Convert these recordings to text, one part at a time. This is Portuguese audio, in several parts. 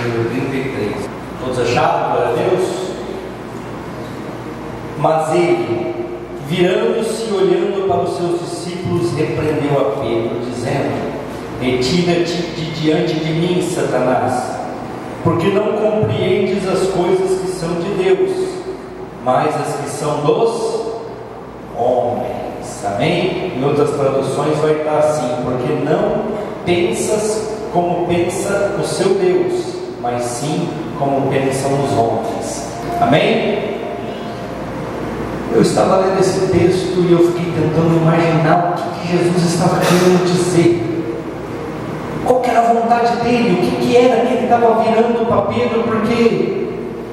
número 33. Todos acharam? Glória a Deus. Mas ele, virando-se e olhando para os seus discípulos, repreendeu a Pedro, dizendo: retira-te de diante de mim, Satanás, porque não compreendes as coisas que são de Deus, mas as que são dos homens. Amém? Em outras traduções vai estar assim: porque não pensas como pensa o seu Deus, mas sim como pensam os homens. Amém? Eu estava lendo esse texto e eu fiquei tentando imaginar o que Jesus estava querendo dizer. Qual que era a vontade dele? O que era que ele estava virando para Pedro? Porque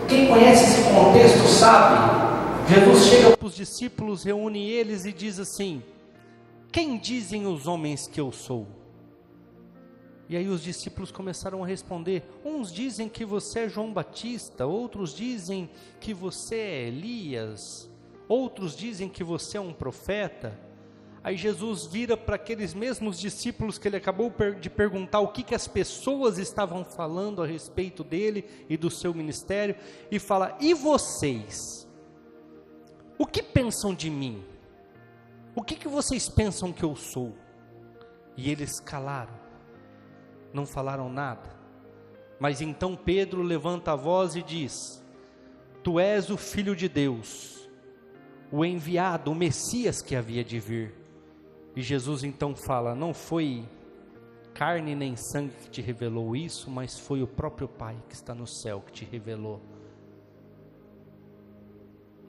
quem conhece esse contexto sabe. Jesus chega para os discípulos, reúne eles e diz assim: quem dizem os homens que eu sou? E aí os discípulos começaram a responder: uns dizem que você é João Batista, outros dizem que você é Elias, outros dizem que você é um profeta. Aí Jesus vira para aqueles mesmos discípulos que ele acabou de perguntar o que as pessoas estavam falando a respeito dele e do seu ministério, e fala: e vocês? O que pensam de mim? O que vocês pensam que eu sou? E eles calaram, não falaram nada. Mas então Pedro levanta a voz e diz: tu és o Filho de Deus, o enviado, o Messias que havia de vir. E Jesus então fala: não foi carne nem sangue que te revelou isso, mas foi o próprio Pai que está no céu que te revelou.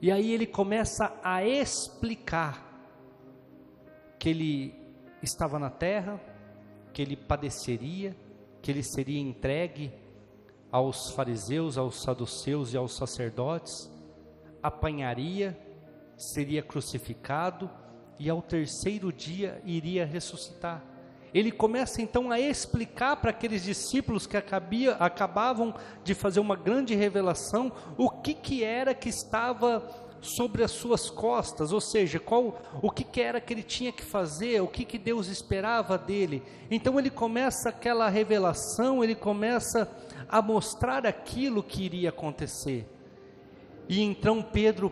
E aí ele começa a explicar que ele estava na terra, que ele padeceria, que ele seria entregue aos fariseus, aos saduceus e aos sacerdotes, apanharia, seria crucificado e ao terceiro dia iria ressuscitar. Ele começa então a explicar para aqueles discípulos que acabavam de fazer uma grande revelação, o que era que estava sobre as suas costas, ou seja, o que era que ele tinha que fazer, o que Deus esperava dele. Então ele começa aquela revelação, ele começa a mostrar aquilo que iria acontecer. E então Pedro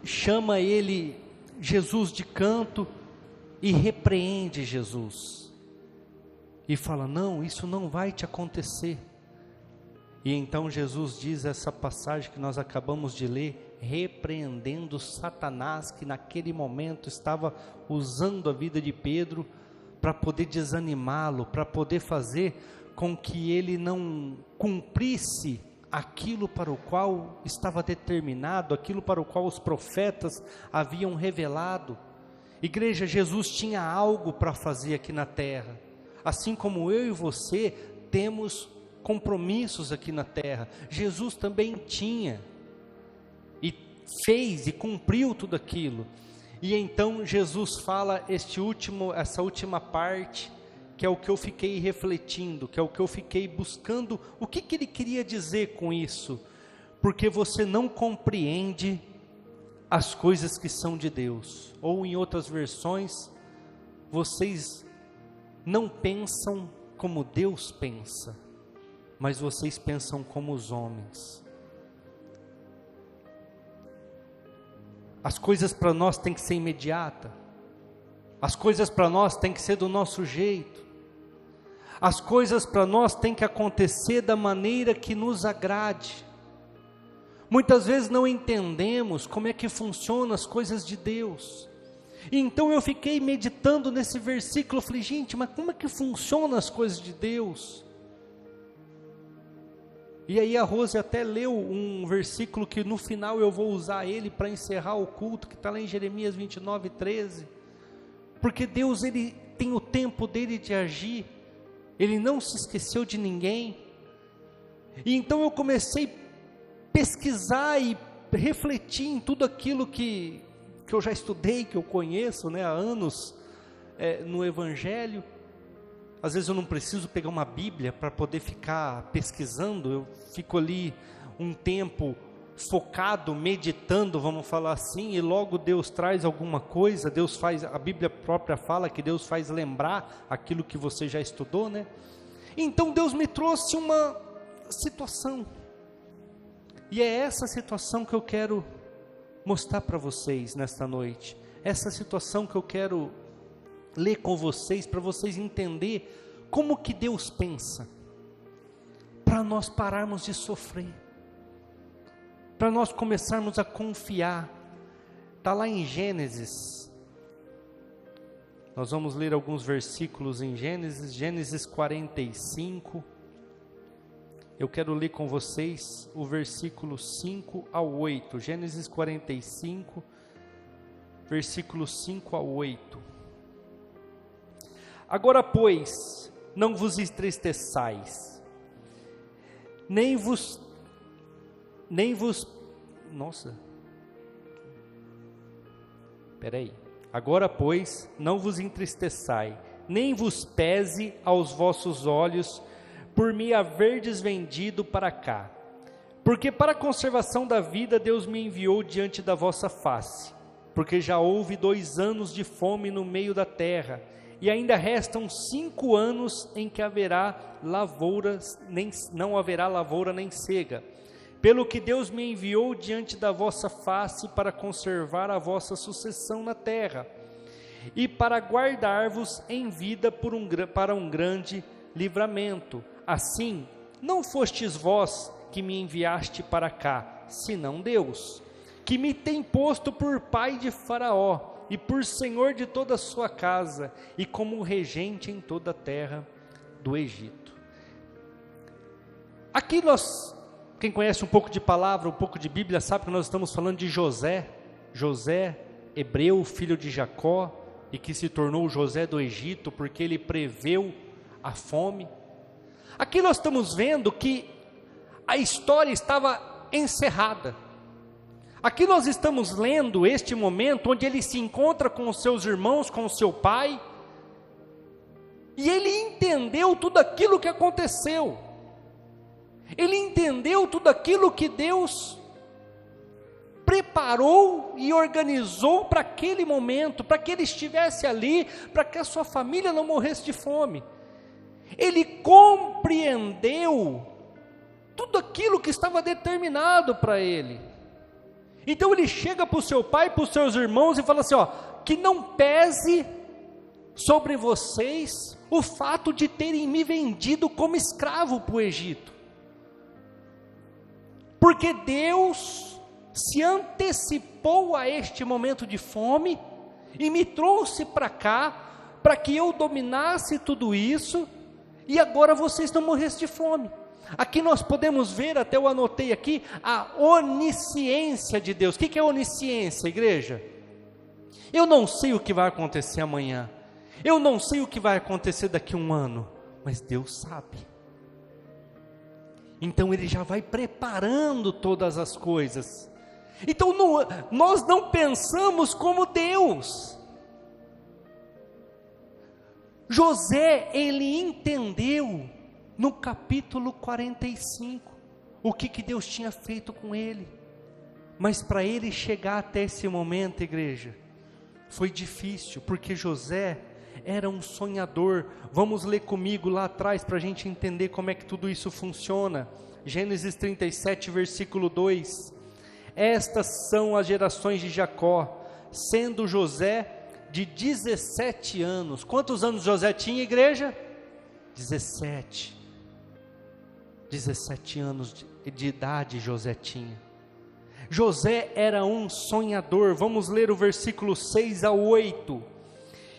chama Jesus de canto e repreende Jesus, e fala: não, isso não vai te acontecer. E então Jesus diz essa passagem que nós acabamos de ler, repreendendo Satanás, que naquele momento estava usando a vida de Pedro para poder desanimá-lo, para poder fazer com que ele não cumprisse aquilo para o qual estava determinado, aquilo para o qual os profetas haviam revelado. Igreja, Jesus tinha algo para fazer aqui na terra, assim como eu e você temos compromissos aqui na terra. Jesus também tinha, e fez e cumpriu tudo aquilo. E então Jesus fala essa última parte, que é o que eu fiquei refletindo, que é o que eu fiquei buscando, o que ele queria dizer com isso? Porque você não compreende as coisas que são de Deus, ou em outras versões, vocês não pensam como Deus pensa, mas vocês pensam como os homens. As coisas para nós tem que ser imediata, as coisas para nós tem que ser do nosso jeito, as coisas para nós tem que acontecer da maneira que nos agrade. Muitas vezes não entendemos como é que funcionam as coisas de Deus. E então eu fiquei meditando nesse versículo, falei: gente, mas como é que funcionam as coisas de Deus? E aí a Rose até leu um versículo que no final eu vou usar ele para encerrar o culto, que está lá em Jeremias 29:13. Porque Deus, ele tem o tempo dele de agir, ele não se esqueceu de ninguém. E então eu comecei a pesquisar e refletir em tudo aquilo que eu já estudei, que eu conheço, há anos no Evangelho. Às vezes eu não preciso pegar uma Bíblia para poder ficar pesquisando, eu fico ali um tempo focado, meditando, vamos falar assim, e logo Deus traz alguma coisa, a Bíblia própria fala que Deus faz lembrar aquilo que você já estudou, Então Deus me trouxe uma situação, e é essa situação que eu quero mostrar para vocês nesta noite, essa situação que eu quero ler com vocês, para vocês entenderem como que Deus pensa, para nós pararmos de sofrer, para nós começarmos a confiar. Está lá em Gênesis, nós vamos ler alguns versículos em Gênesis 45, eu quero ler com vocês o versículo 5 ao 8, Gênesis 45, versículos 5 ao 8. Agora, pois, não vos entristeçais, nem vos, agora, pois, não vos entristeçai, nem vos pese aos vossos olhos, por me haverdes vendido para cá, porque para a conservação da vida Deus me enviou diante da vossa face, porque já houve 2 anos de fome no meio da terra, e ainda restam 5 anos em que não haverá lavoura nem cega, pelo que Deus me enviou diante da vossa face para conservar a vossa sucessão na terra, e para guardar-vos em vida para um grande livramento. Assim, não fostes vós que me enviaste para cá, senão Deus, que me tem posto por pai de Faraó, e por senhor de toda a sua casa, e como regente em toda a terra do Egito. Aqui quem conhece um pouco de palavra, um pouco de Bíblia, sabe que nós estamos falando de José, hebreu, filho de Jacó, e que se tornou José do Egito, porque ele preveu a fome. Aqui nós estamos vendo que a história estava encerrada. Aqui nós estamos lendo este momento onde ele se encontra com os seus irmãos, com o seu pai, e ele entendeu tudo aquilo que aconteceu, ele entendeu tudo aquilo que Deus preparou e organizou para aquele momento, para que ele estivesse ali, para que a sua família não morresse de fome. Ele compreendeu tudo aquilo que estava determinado para ele. Então ele chega para o seu pai, para os seus irmãos e fala assim, que não pese sobre vocês o fato de terem me vendido como escravo para o Egito, porque Deus se antecipou a este momento de fome e me trouxe para cá, para que eu dominasse tudo isso, e agora vocês não morressem de fome. Aqui nós podemos ver, até eu anotei aqui, a onisciência de Deus. O que é onisciência, igreja? Eu não sei o que vai acontecer amanhã, eu não sei o que vai acontecer daqui a 1 ano, mas Deus sabe. Então Ele já vai preparando todas as coisas. Então nós não pensamos como Deus. José, ele entendeu no capítulo 45 o que Deus tinha feito com ele, mas para ele chegar até esse momento, igreja, foi difícil, porque José era um sonhador. Vamos ler comigo lá atrás para a gente entender como é que tudo isso funciona. Gênesis 37, versículo 2: estas são as gerações de Jacó, sendo José de 17 anos. Quantos anos José tinha, igreja? 17 anos de idade José tinha. José era um sonhador. Vamos ler o versículo 6 ao 8.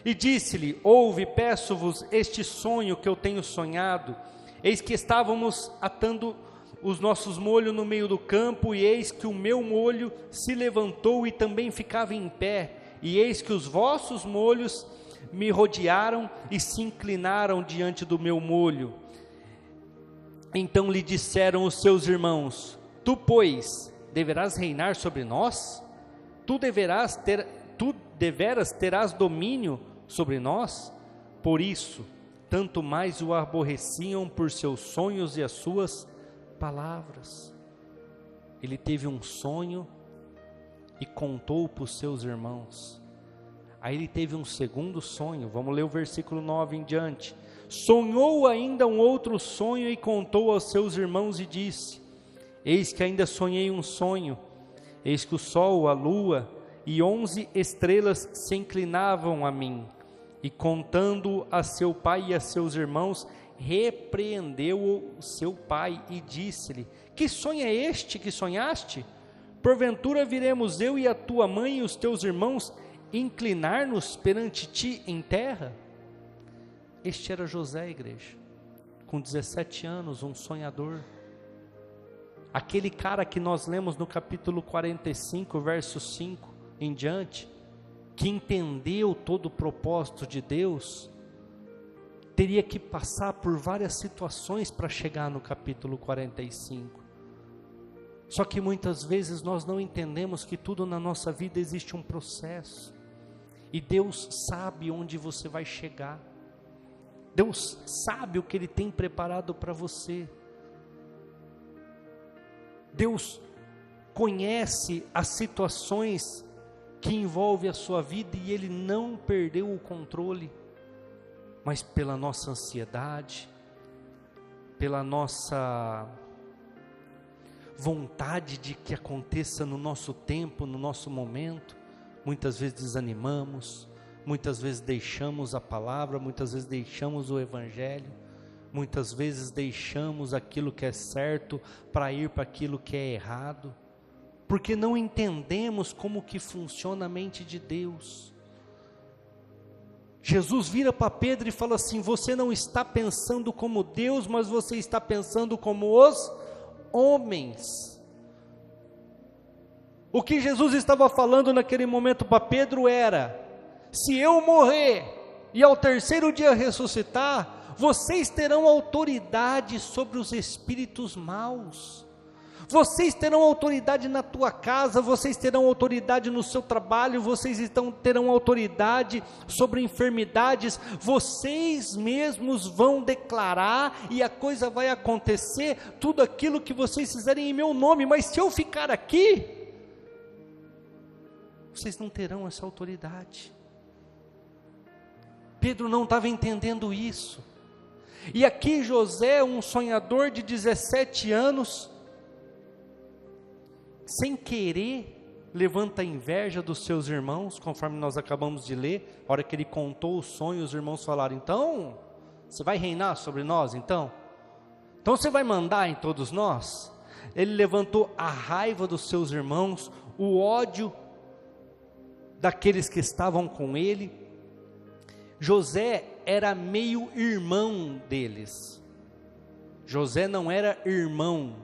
E disse-lhe: ouve, peço-vos este sonho que eu tenho sonhado. Eis que estávamos atando os nossos molhos no meio do campo, e eis que o meu molho se levantou e também ficava em pé, e eis que os vossos molhos me rodearam e se inclinaram diante do meu molho. Então lhe disseram os seus irmãos: tu, pois, deverás reinar sobre nós? Tu deveras terás domínio sobre nós? Por isso, tanto mais o aborreciam por seus sonhos e as suas palavras. Ele teve um sonho e contou para os seus irmãos. Aí ele teve um segundo sonho, vamos ler o versículo 9 em diante. Sonhou ainda um outro sonho e contou aos seus irmãos e disse: eis que ainda sonhei um sonho, eis que o sol, a lua e 11 estrelas se inclinavam a mim, e contando a seu pai e a seus irmãos, repreendeu o seu pai e disse-lhe: que sonho é este que sonhaste? Porventura viremos eu e a tua mãe e os teus irmãos inclinar-nos perante ti em terra? Este era José, igreja, com 17 anos, um sonhador. Aquele cara que nós lemos no capítulo 45, verso 5 em diante, que entendeu todo o propósito de Deus, teria que passar por várias situações para chegar no capítulo 45. Só que muitas vezes nós não entendemos que tudo na nossa vida existe um processo, e Deus sabe onde você vai chegar, Deus sabe o que Ele tem preparado para você, Deus conhece as situações que envolvem a sua vida, e Ele não perdeu o controle, mas pela nossa ansiedade, pela nossa vontade de que aconteça no nosso tempo, no nosso momento, muitas vezes desanimamos, muitas vezes deixamos a palavra, muitas vezes deixamos o evangelho, muitas vezes deixamos aquilo que é certo para ir para aquilo que é errado, porque não entendemos como que funciona a mente de Deus. Jesus vira para Pedro e fala assim: você não está pensando como Deus, mas você está pensando como os homens. O que Jesus estava falando naquele momento para Pedro era: se eu morrer e ao terceiro dia ressuscitar, vocês terão autoridade sobre os espíritos maus, vocês terão autoridade na tua casa, vocês terão autoridade no seu trabalho, vocês terão autoridade sobre enfermidades, vocês mesmos vão declarar e a coisa vai acontecer, tudo aquilo que vocês fizerem em meu nome. Mas se eu ficar aqui, vocês não terão essa autoridade. Pedro não estava entendendo isso, e aqui José, um sonhador de 17 anos, sem querer, levanta a inveja dos seus irmãos, conforme nós acabamos de ler. A hora que ele contou o sonho, os irmãos falaram: então, você vai reinar sobre nós, então você vai mandar em todos nós? Ele levantou a raiva dos seus irmãos, o ódio daqueles que estavam com ele. José era meio irmão deles. José não era irmão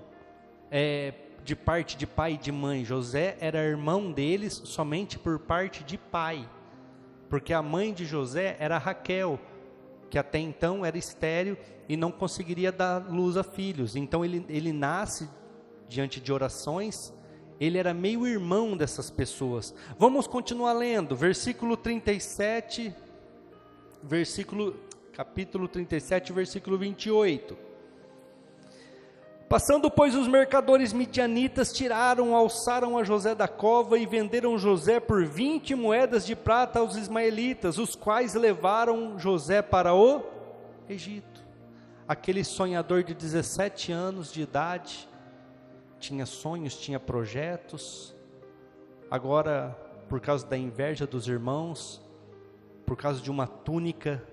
de parte de pai e de mãe. José era irmão deles somente por parte de pai, porque a mãe de José era Raquel, que até então era estéril e não conseguiria dar luz a filhos. Então ele nasce diante de orações. Ele era meio irmão dessas pessoas. Vamos continuar lendo, versículo 37, capítulo 37, versículo 28. Passando, pois, os mercadores midianitas, alçaram a José da cova e venderam José por 20 moedas de prata aos ismaelitas, os quais levaram José para o Egito. Aquele sonhador de 17 anos de idade, tinha sonhos, tinha projetos, agora, por causa da inveja dos irmãos, por causa de uma túnica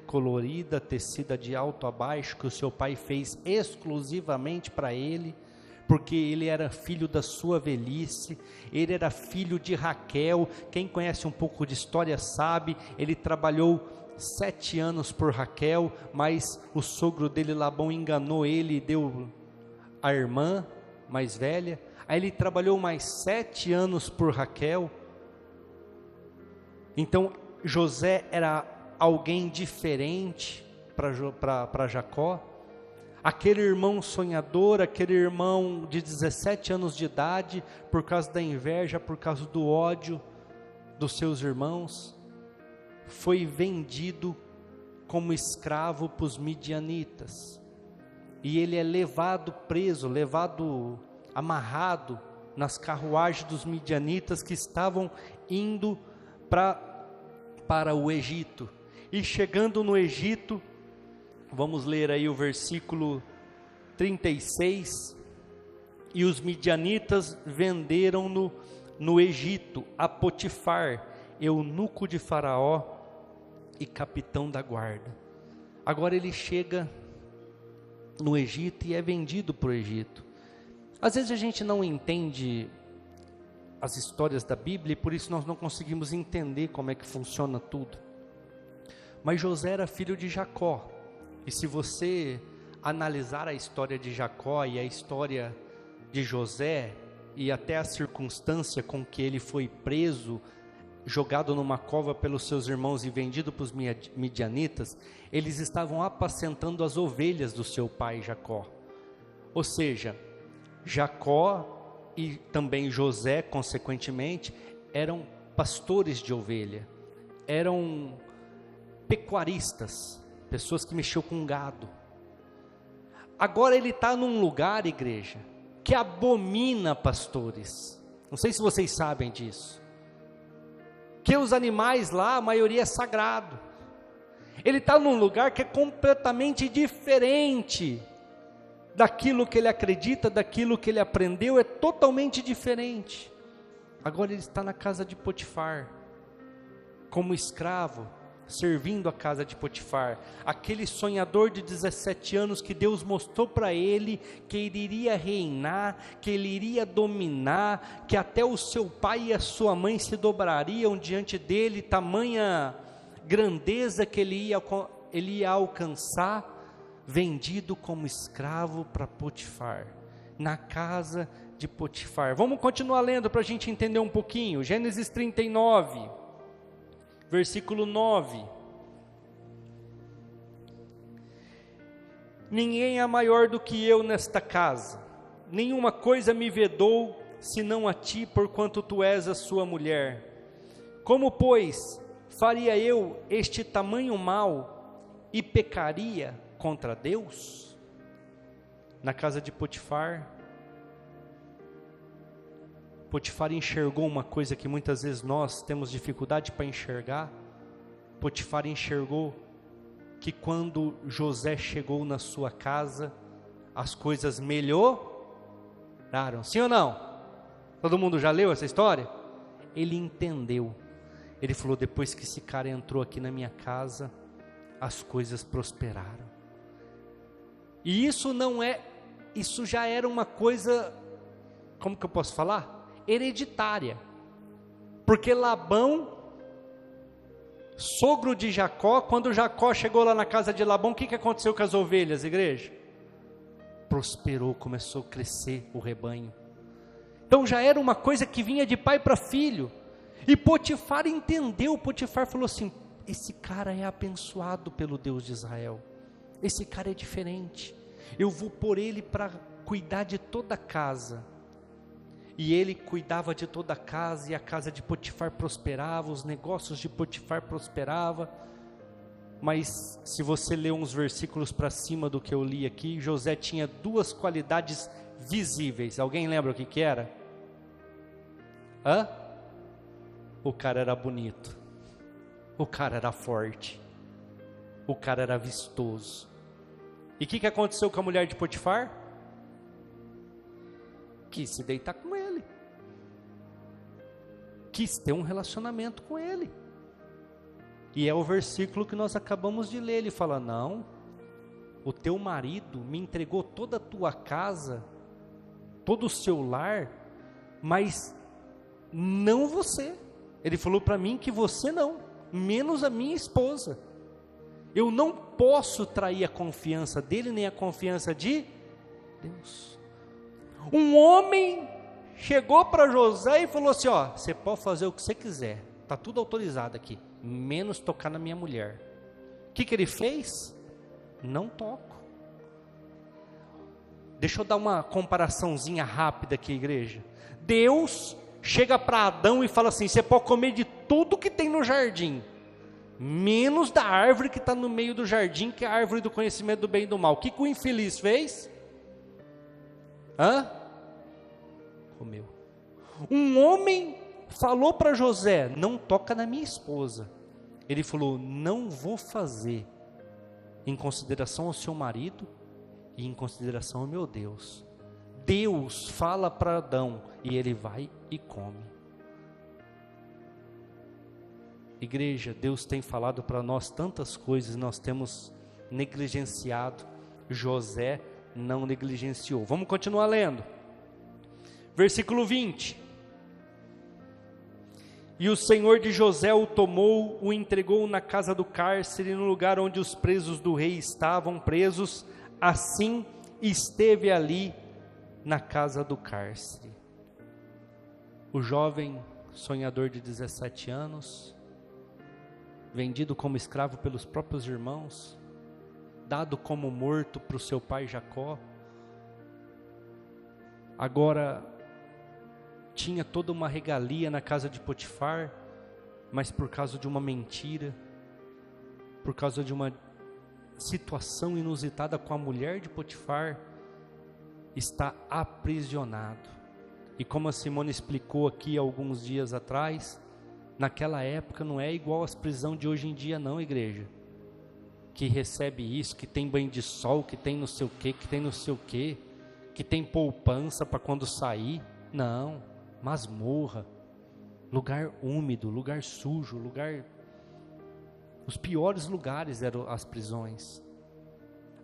colorida, tecida de alto a baixo, que o seu pai fez exclusivamente para ele, porque ele era filho da sua velhice, ele era filho de Raquel. Quem conhece um pouco de história sabe, ele trabalhou 7 anos por Raquel, mas o sogro dele, Labão, enganou ele e deu a irmã mais velha. Aí ele trabalhou mais 7 anos por Raquel. Então José era alguém diferente para Jacó. Aquele irmão sonhador, aquele irmão de 17 anos de idade, por causa da inveja, por causa do ódio dos seus irmãos, foi vendido como escravo para os midianitas, e ele é levado preso, amarrado nas carruagens dos midianitas que estavam indo para para o Egito. E chegando no Egito, vamos ler aí o versículo 36, e os midianitas venderam-no no Egito a Potifar, eunuco de Faraó e capitão da guarda. Agora ele chega no Egito e é vendido para o Egito. Às vezes a gente não entende as histórias da Bíblia e por isso nós não conseguimos entender como é que funciona tudo. Mas José era filho de Jacó, e se você analisar a história de Jacó e a história de José, e até a circunstância com que ele foi preso, jogado numa cova pelos seus irmãos e vendido para os midianitas, eles estavam apacentando as ovelhas do seu pai Jacó. Ou seja, Jacó e também José, consequentemente, eram pastores de ovelha, eram pecuaristas, pessoas que mexiam com gado. Agora ele está num lugar, igreja, que abomina pastores. Não sei se vocês sabem disso. Que os animais lá, a maioria é sagrado. Ele está num lugar que é completamente diferente daquilo que ele acredita, daquilo que ele aprendeu, é totalmente diferente. Agora ele está na casa de Potifar, como escravo, servindo a casa de Potifar, aquele sonhador de 17 anos que Deus mostrou para ele que ele iria reinar, que ele iria dominar, que até o seu pai e a sua mãe se dobrariam diante dele, tamanha grandeza que ele ia alcançar, vendido como escravo para Potifar, na casa de Potifar. Vamos continuar lendo para a gente entender um pouquinho. Gênesis 39, versículo 9. Ninguém é maior do que eu nesta casa, nenhuma coisa me vedou, senão a ti, porquanto tu és a sua mulher. Como, pois, faria eu este tamanho mal e pecaria contra Deus? Na casa de Potifar, Potifar enxergou uma coisa que muitas vezes nós temos dificuldade para enxergar. Potifar enxergou que quando José chegou na sua casa, as coisas melhoraram. Sim ou não? Todo mundo já leu essa história? Ele entendeu. Ele falou: depois que esse cara entrou aqui na minha casa, as coisas prosperaram. E isso já era uma coisa, como que eu posso falar? Hereditária. Porque Labão, sogro de Jacó, quando Jacó chegou lá na casa de Labão, o que aconteceu com as ovelhas, igreja? Prosperou, começou a crescer o rebanho. Então já era uma coisa que vinha de pai para filho. E Potifar entendeu. Potifar falou assim: esse cara é abençoado pelo Deus de Israel, esse cara é diferente, eu vou pôr ele para cuidar de toda a casa. E ele cuidava de toda a casa, e a casa de Potifar prosperava, os negócios de Potifar prosperavam. Mas se você ler uns versículos para cima do que eu li aqui, José tinha duas qualidades visíveis. Alguém lembra o que era? O cara era bonito, o cara era forte, o cara era vistoso. E o que aconteceu com a mulher de Potifar? Quis se deitar com ele, quis ter um relacionamento com ele. E é o versículo que nós acabamos de ler. Ele fala: não, o teu marido me entregou toda a tua casa, todo o seu lar, mas não você. Ele falou para mim que você não, menos a minha esposa. Eu não posso trair a confiança dele, nem a confiança de Deus. Um homem chegou para José e falou assim: ó, você pode fazer o que você quiser, está tudo autorizado aqui, menos tocar na minha mulher. O que ele fez? Não toco. Deixa eu dar uma comparaçãozinha rápida aqui, igreja. Deus chega para Adão e fala assim: você pode comer de tudo que tem no jardim, menos da árvore que está no meio do jardim, que é a árvore do conhecimento do bem e do mal. O que o infeliz fez? Comeu. Um homem falou para José: não toca na minha esposa. Ele falou: não vou fazer em consideração ao seu marido e em consideração ao meu Deus. Deus fala para Adão e ele vai e come. Igreja, Deus tem falado para nós tantas coisas, nós temos negligenciado. José não negligenciou. Vamos continuar lendo. Versículo 20. E o Senhor de José o tomou, o entregou na casa do cárcere, no lugar onde os presos do rei estavam presos, assim esteve ali na casa do cárcere. O jovem sonhador de 17 anos, vendido como escravo pelos próprios irmãos, dado como morto para o seu pai Jacó, agora tinha toda uma regalia na casa de Potifar, mas por causa de uma mentira, por causa de uma situação inusitada com a mulher de Potifar, está aprisionado. E como a Simone explicou aqui alguns dias atrás, naquela época não é igual às prisões de hoje em dia não, igreja, que recebe isso, que tem banho de sol, que tem não sei o que, que tem não sei o que, que tem poupança para quando sair. Não, masmorra, lugar úmido, lugar sujo, os piores lugares eram as prisões.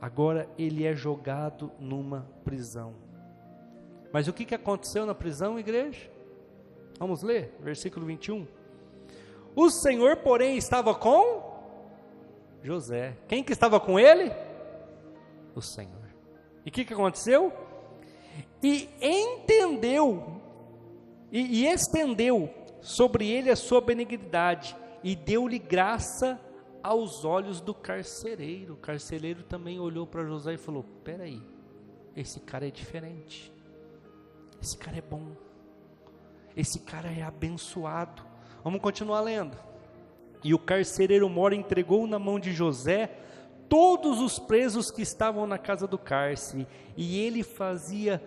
Agora ele é jogado numa prisão. Mas o que aconteceu na prisão, igreja? Vamos ler, versículo 21. O Senhor, porém, estava com José. Quem que estava com ele? O Senhor. E o que aconteceu? E entendeu e estendeu sobre ele a sua benignidade e deu-lhe graça aos olhos do carcereiro. O carcereiro também olhou para José e falou: peraí, esse cara é diferente, esse cara é bom, esse cara é abençoado. Vamos continuar lendo. E o carcereiro mor entregou na mão de José todos os presos que estavam na casa do cárcere, e ele fazia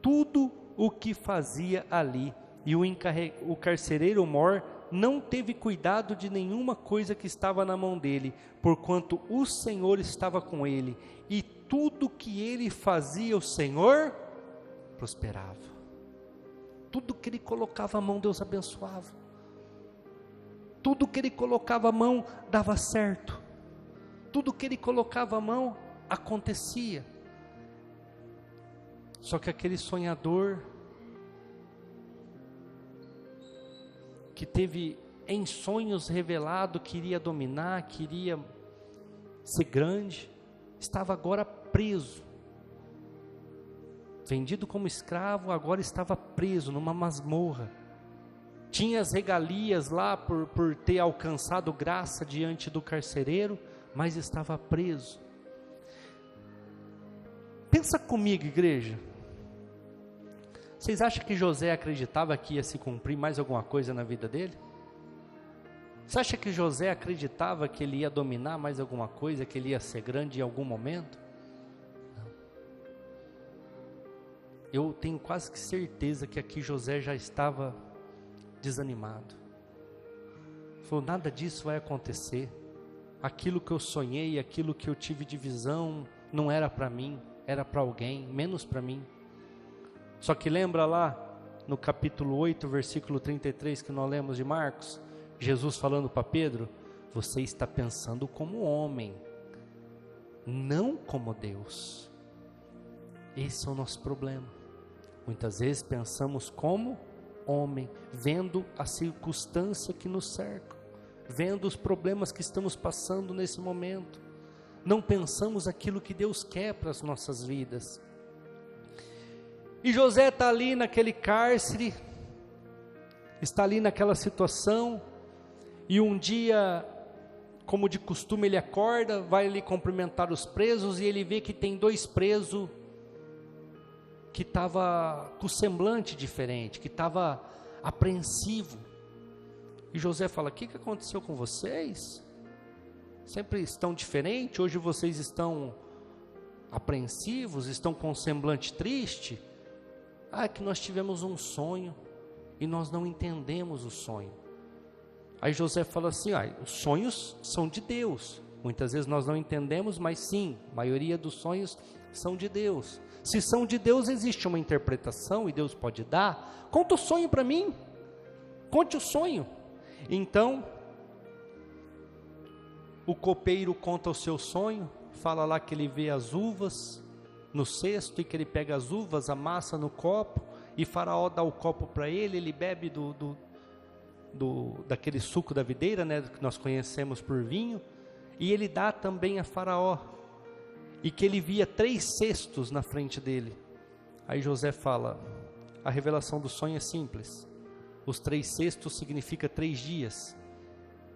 tudo o que fazia ali. E o carcereiro mor não teve cuidado de nenhuma coisa que estava na mão dele, porquanto o Senhor estava com ele, e tudo que ele fazia, o Senhor prosperava. Tudo que ele colocava a mão, Deus abençoava. Tudo que ele colocava a mão, dava certo. Tudo que ele colocava a mão, acontecia. Só que aquele sonhador, que teve em sonhos revelado, queria dominar, queria ser grande, estava agora preso, vendido como escravo, agora estava preso numa masmorra. Tinha as regalias lá por ter alcançado graça diante do carcereiro, mas estava preso. Pensa comigo, igreja. Vocês acham que José acreditava que ia se cumprir mais alguma coisa na vida dele? Você acha que José acreditava que ele ia dominar mais alguma coisa, que ele ia ser grande em algum momento? Não. Eu tenho quase que certeza que aqui José já estava desanimado. Falou: nada disso vai acontecer. Aquilo que eu sonhei, aquilo que eu tive de visão, não era para mim, era para alguém, menos para mim. Só que lembra lá no capítulo 8, versículo 33 que nós lemos de Marcos, Jesus falando para Pedro: você está pensando como homem, não como Deus. Esse é o nosso problema. Muitas vezes pensamos como homem, vendo a circunstância que nos cerca, vendo os problemas que estamos passando nesse momento. Não pensamos aquilo que Deus quer para as nossas vidas. E José está ali naquele cárcere, está ali naquela situação, e um dia, como de costume, ele acorda, vai ali cumprimentar os presos, e ele vê que tem 2 presos que estava com semblante diferente, que estava apreensivo. E José fala: o que aconteceu com vocês? Sempre estão diferentes, hoje vocês estão apreensivos, estão com semblante triste. É que nós tivemos um sonho, e nós não entendemos o sonho. Aí José fala assim, os sonhos são de Deus. Muitas vezes nós não entendemos, mas sim, a maioria dos sonhos são de Deus. Se são de Deus, existe uma interpretação e Deus pode dar. Conta o sonho para mim. Conte o sonho. Então, o copeiro conta o seu sonho, fala lá que ele vê as uvas no cesto e que ele pega as uvas, amassa no copo, e Faraó dá o copo para ele, ele bebe daquele suco da videira, né, que nós conhecemos por vinho, e ele dá também a Faraó, e que ele via 3 cestos na frente dele. Aí José fala, a revelação do sonho é simples, os 3 cestos significa 3 dias,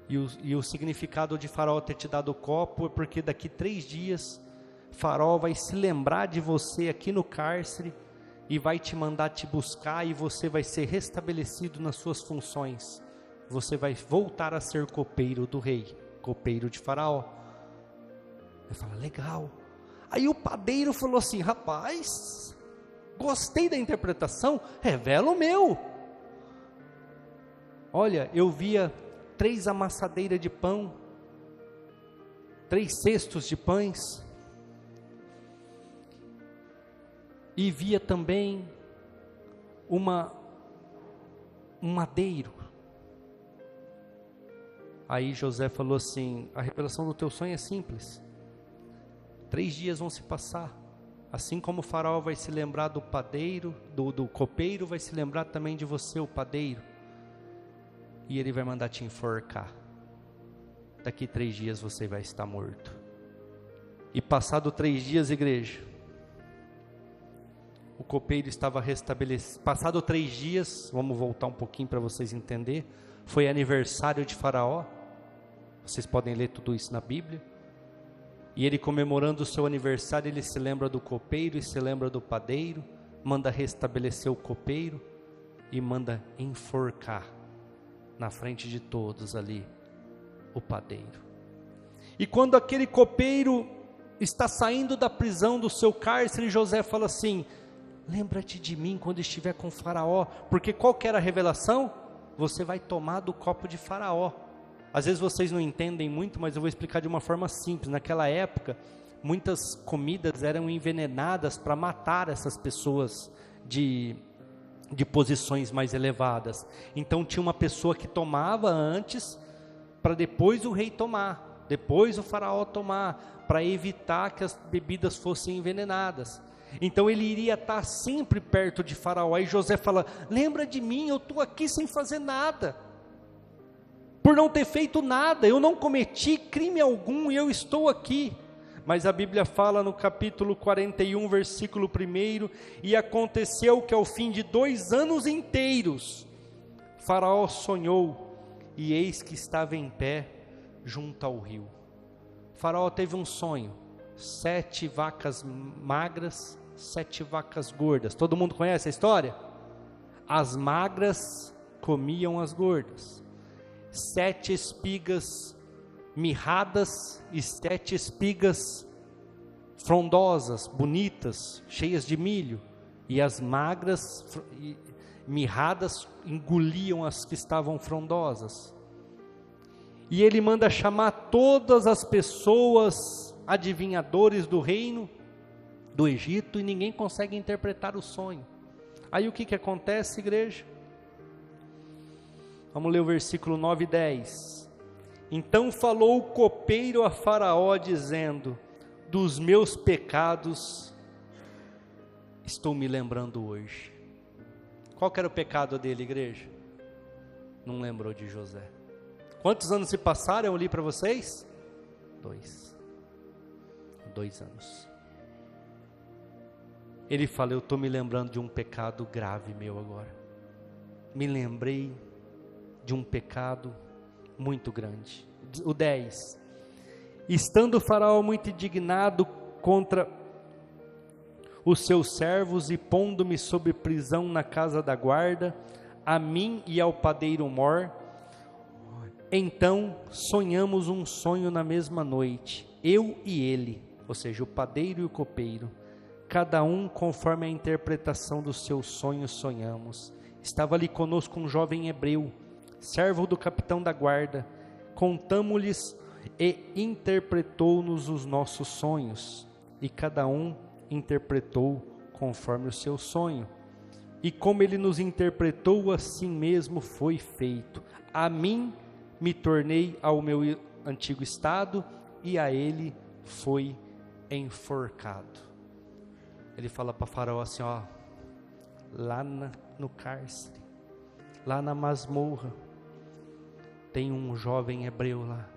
e o significado de Faraó ter te dado o copo é porque daqui 3 dias, Faraó vai se lembrar de você aqui no cárcere, e vai te mandar te buscar, e você vai ser restabelecido nas suas funções, você vai voltar a ser copeiro do rei, copeiro de Faraó. Ele fala, legal. Aí o padeiro falou assim, rapaz, gostei da interpretação, revela o meu. Olha, eu via 3 amassadeiras de pão, 3 cestos de pães, e via também um madeiro. Aí José falou assim, a revelação do teu sonho é simples, 3 dias vão se passar, assim como o Faraó vai se lembrar do padeiro, do copeiro, vai se lembrar também de você, o padeiro, e ele vai mandar te enforcar, daqui 3 dias você vai estar morto. E passado 3 dias, igreja, o copeiro estava restabelecido. Passado 3 dias, vamos voltar um pouquinho para vocês entenderem, foi aniversário de Faraó, vocês podem ler tudo isso na Bíblia, e ele comemorando o seu aniversário, ele se lembra do copeiro e se lembra do padeiro, manda restabelecer o copeiro e manda enforcar na frente de todos ali o padeiro. E quando aquele copeiro está saindo da prisão do seu cárcere, José fala assim, lembra-te de mim quando estiver com Faraó, porque qual que era a revelação? Você vai tomar do copo de Faraó. Às vezes vocês não entendem muito, mas eu vou explicar de uma forma simples. Naquela época, muitas comidas eram envenenadas para matar essas pessoas de posições mais elevadas. Então tinha uma pessoa que tomava antes, para depois o rei tomar, depois o Faraó tomar, para evitar que as bebidas fossem envenenadas. Então ele iria estar sempre perto de Faraó. Aí José fala, lembra de mim, eu estou aqui sem fazer nada, por não ter feito nada, eu não cometi crime algum e eu estou aqui. Mas a Bíblia fala no capítulo 41, versículo 1, e aconteceu que ao fim de 2 anos inteiros, Faraó sonhou, e eis que estava em pé junto ao rio. Faraó teve um sonho, 7 vacas magras, 7 vacas gordas. Todo mundo conhece a história? As magras comiam as gordas. 7 espigas mirradas e 7 espigas frondosas, bonitas, cheias de milho. E as magras mirradas engoliam as que estavam frondosas. E ele manda chamar todas as pessoas adivinhadores do reino do Egito, e ninguém consegue interpretar o sonho. Aí o que acontece, igreja? Vamos ler o versículo 9 e 10. Então falou o copeiro a Faraó, dizendo, dos meus pecados estou me lembrando hoje. Qual que era o pecado dele, igreja? Não lembrou de José. Quantos anos se passaram? Eu li para vocês? 2 anos. Ele fala, eu estou me lembrando de um pecado grave meu agora. Me lembrei de um pecado muito grande. O 10. Estando o Faraó muito indignado contra os seus servos e pondo-me sob prisão na casa da guarda, a mim e ao padeiro Mor, então sonhamos um sonho na mesma noite, eu e ele, ou seja, o padeiro e o copeiro, cada um conforme a interpretação do seu sonho sonhamos. Estava ali conosco um jovem hebreu, servo do capitão da guarda, contamo-lhes e interpretou-nos os nossos sonhos, e cada um interpretou conforme o seu sonho. E como ele nos interpretou, assim mesmo foi feito. A mim me tornei ao meu antigo estado, e a ele foi enforcado. Ele fala para Faraó assim, ó, lá no cárcere, lá na masmorra, tem um jovem hebreu lá,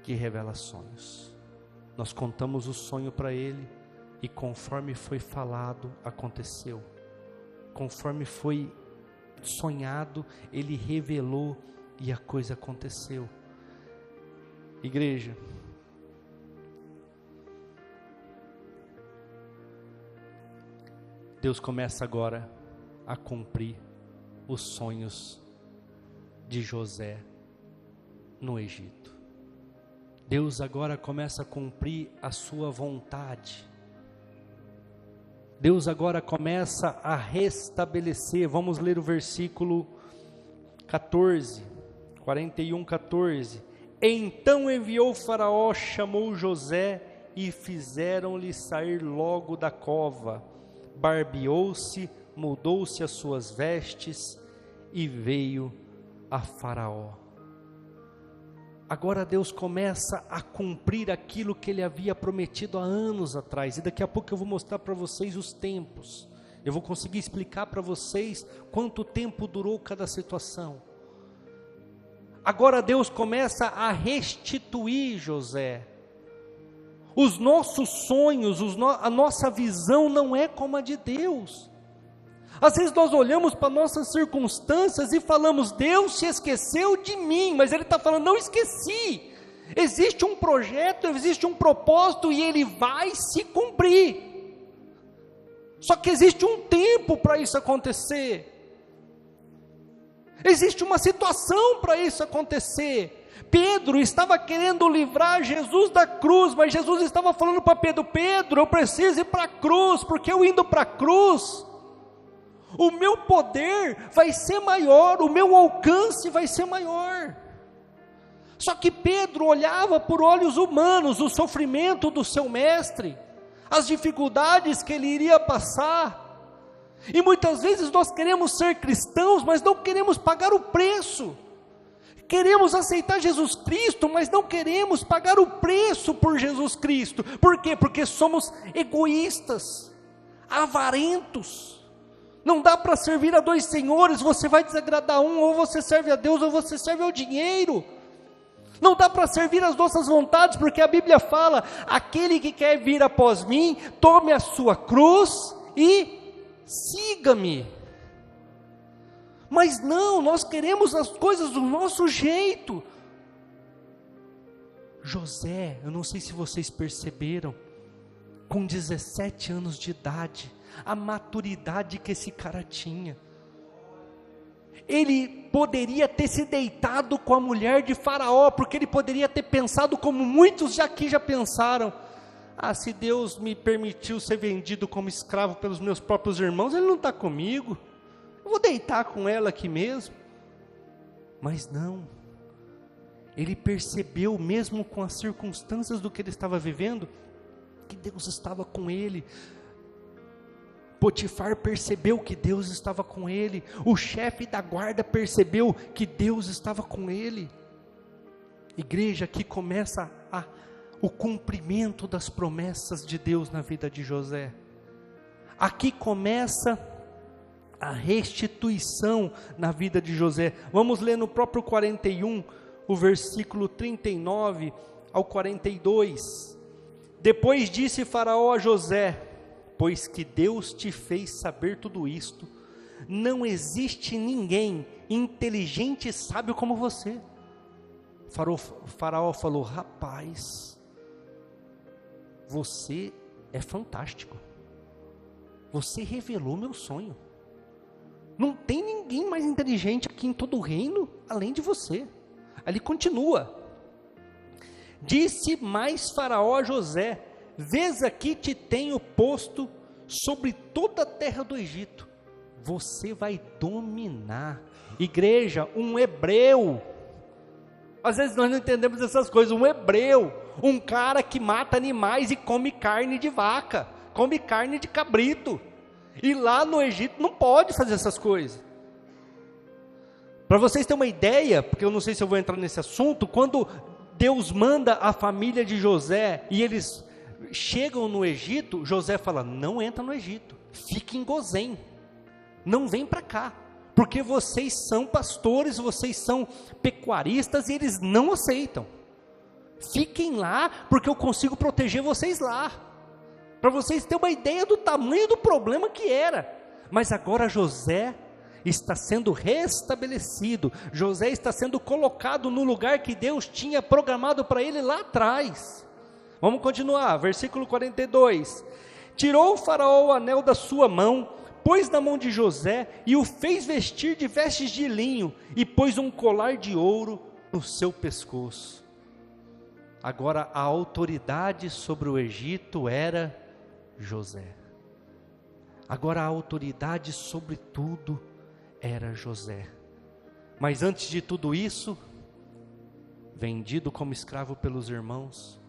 que revela sonhos. Nós contamos o sonho para ele, e conforme foi falado, aconteceu. Conforme foi sonhado, ele revelou, e a coisa aconteceu. Igreja, Deus começa agora a cumprir os sonhos de José no Egito. Deus agora começa a cumprir a sua vontade. Deus agora começa a restabelecer. Vamos ler o versículo 14, 41, 14. Então enviou Faraó, chamou José e fizeram-lhe sair logo da cova. Barbeou-se, mudou-se as suas vestes e veio a Faraó. Agora Deus começa a cumprir aquilo que Ele havia prometido há anos atrás. E daqui a pouco eu vou mostrar para vocês os tempos. Eu vou conseguir explicar para vocês quanto tempo durou cada situação. Agora Deus começa a restituir José. Os nossos sonhos, a nossa visão não é como a de Deus. Às vezes nós olhamos para nossas circunstâncias e falamos, Deus se esqueceu de mim, mas Ele está falando, não esqueci, existe um projeto, existe um propósito e ele vai se cumprir, só que existe um tempo para isso acontecer, existe uma situação para isso acontecer. Pedro estava querendo livrar Jesus da cruz, mas Jesus estava falando para Pedro, Pedro, eu preciso ir para a cruz, porque eu indo para a cruz, o meu poder vai ser maior, o meu alcance vai ser maior. Só que Pedro olhava por olhos humanos o sofrimento do seu mestre, as dificuldades que ele iria passar, e muitas vezes nós queremos ser cristãos, mas não queremos pagar o preço, queremos aceitar Jesus Cristo, mas não queremos pagar o preço por Jesus Cristo. Por quê? Porque somos egoístas, avarentos. Não dá para servir a dois senhores, você vai desagradar um, ou você serve a Deus, ou você serve ao dinheiro. Não dá para servir as nossas vontades, porque a Bíblia fala, aquele que quer vir após mim, tome a sua cruz e siga-me. Mas não, nós queremos as coisas do nosso jeito. José, eu não sei se vocês perceberam, com 17 anos de idade, a maturidade que esse cara tinha, ele poderia ter se deitado com a mulher de Faraó, porque ele poderia ter pensado como muitos aqui já pensaram, se Deus me permitiu ser vendido como escravo pelos meus próprios irmãos, Ele não está comigo, eu vou deitar com ela aqui mesmo. Mas não, ele percebeu, mesmo com as circunstâncias do que ele estava vivendo, que Deus estava com ele. Potifar percebeu que Deus estava com ele, o chefe da guarda percebeu que Deus estava com ele. Igreja, aqui começa o cumprimento das promessas de Deus na vida de José. Aqui começa a restituição na vida de José. Vamos ler no próprio 41, o versículo 39 ao 42. Depois disse Faraó a José, pois que Deus te fez saber tudo isto, não existe ninguém inteligente e sábio como você. Faraó falou, rapaz, você é fantástico, você revelou meu sonho, não tem ninguém mais inteligente aqui em todo o reino, além de você. Aí ele continua, disse mais Faraó a José, vês aqui te tenho posto sobre toda a terra do Egito, você vai dominar. Igreja, um hebreu, às vezes nós não entendemos essas coisas, um hebreu, um cara que mata animais e come carne de vaca, come carne de cabrito, e lá no Egito não pode fazer essas coisas. Para vocês terem uma ideia, porque eu não sei se eu vou entrar nesse assunto, quando Deus manda a família de José, e eles chegam no Egito, José fala, não entra no Egito, fique em Gozém, não vem para cá, porque vocês são pastores, vocês são pecuaristas, e eles não aceitam, fiquem lá, porque eu consigo proteger vocês lá, para vocês terem uma ideia do tamanho do problema que era. Mas agora José está sendo restabelecido, José está sendo colocado no lugar que Deus tinha programado para ele lá atrás. Vamos continuar, versículo 42, tirou o faraó o anel da sua mão, pôs na mão de José, e o fez vestir de vestes de linho, e pôs um colar de ouro no seu pescoço. Agora a autoridade sobre o Egito era José, agora a autoridade sobre tudo era José. Mas antes de tudo isso, vendido como escravo pelos irmãos,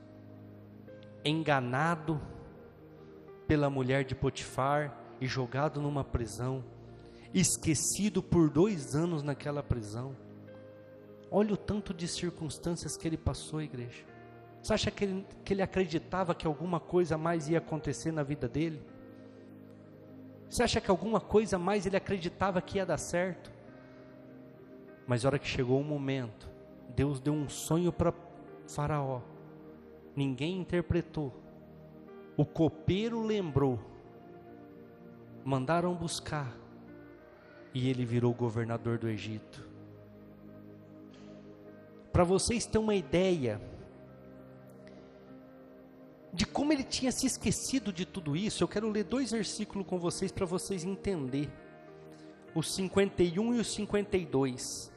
enganado pela mulher de Potifar e jogado numa prisão, esquecido por 2 anos naquela prisão. Olha o tanto de circunstâncias que ele passou, igreja. Você acha que ele acreditava que alguma coisa mais ia acontecer na vida dele? Você acha que alguma coisa mais ele acreditava que ia dar certo? Mas a hora que chegou o momento, Deus deu um sonho para Faraó, ninguém interpretou, o copeiro lembrou, mandaram buscar, e ele virou governador do Egito. Para vocês terem uma ideia de como ele tinha se esquecido de tudo isso, eu quero ler 2 versículos com vocês, para vocês entenderem, os 51 e os 52,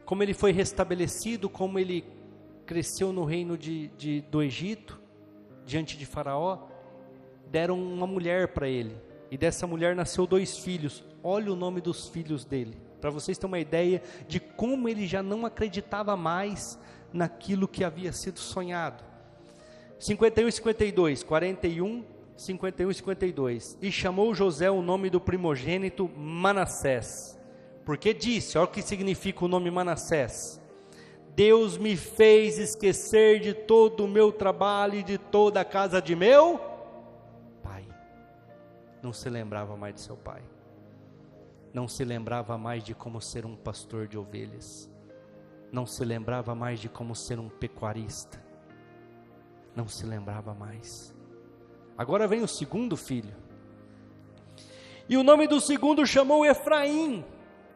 como ele foi restabelecido, como ele cresceu no reino do Egito, diante de Faraó. Deram uma mulher para ele, e dessa mulher nasceu 2 filhos, olha o nome dos filhos dele, para vocês terem uma ideia de como ele já não acreditava mais naquilo que havia sido sonhado. 51 e 52, 41, 51 e 52, e chamou José o nome do primogênito Manassés, porque disse, olha o que significa o nome Manassés, Deus me fez esquecer de todo o meu trabalho e de toda a casa de meu pai. Não se lembrava mais de seu pai, não se lembrava mais de como ser um pastor de ovelhas, não se lembrava mais de como ser um pecuarista, não se lembrava mais. Agora vem o segundo filho, e o nome do segundo chamou Efraim,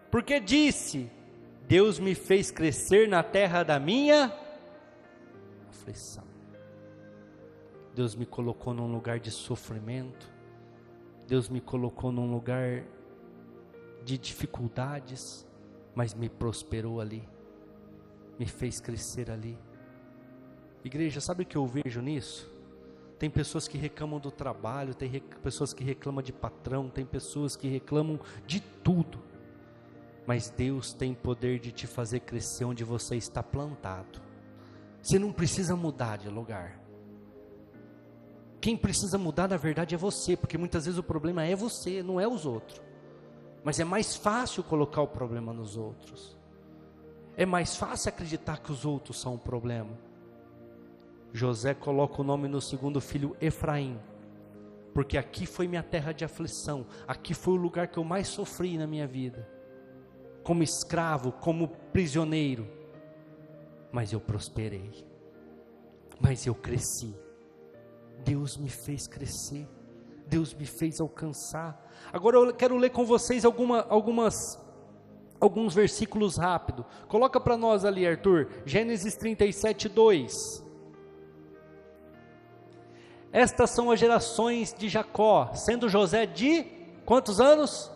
porque disse, Deus me fez crescer na terra da minha aflição. Deus me colocou num lugar de sofrimento, Deus me colocou num lugar de dificuldades, mas me prosperou ali, me fez crescer ali. Igreja, sabe o que eu vejo nisso? Tem pessoas que reclamam do trabalho, tem pessoas que reclamam de patrão, tem pessoas que reclamam de tudo, mas Deus tem poder de te fazer crescer onde você está plantado. Você não precisa mudar de lugar. Quem precisa mudar na verdade é você, porque muitas vezes o problema é você, não é os outros. Mas é mais fácil colocar o problema nos outros, é mais fácil acreditar que os outros são o problema. José coloca o nome no segundo filho Efraim, porque aqui foi minha terra de aflição, aqui foi o lugar que eu mais sofri na minha vida, como escravo, como prisioneiro, mas eu prosperei, mas eu cresci, Deus me fez crescer, Deus me fez alcançar. Agora eu quero ler com vocês alguns versículos rápido, coloca para nós ali, Arthur, Gênesis 37, 2, estas são as gerações de Jacó, sendo José de quantos anos?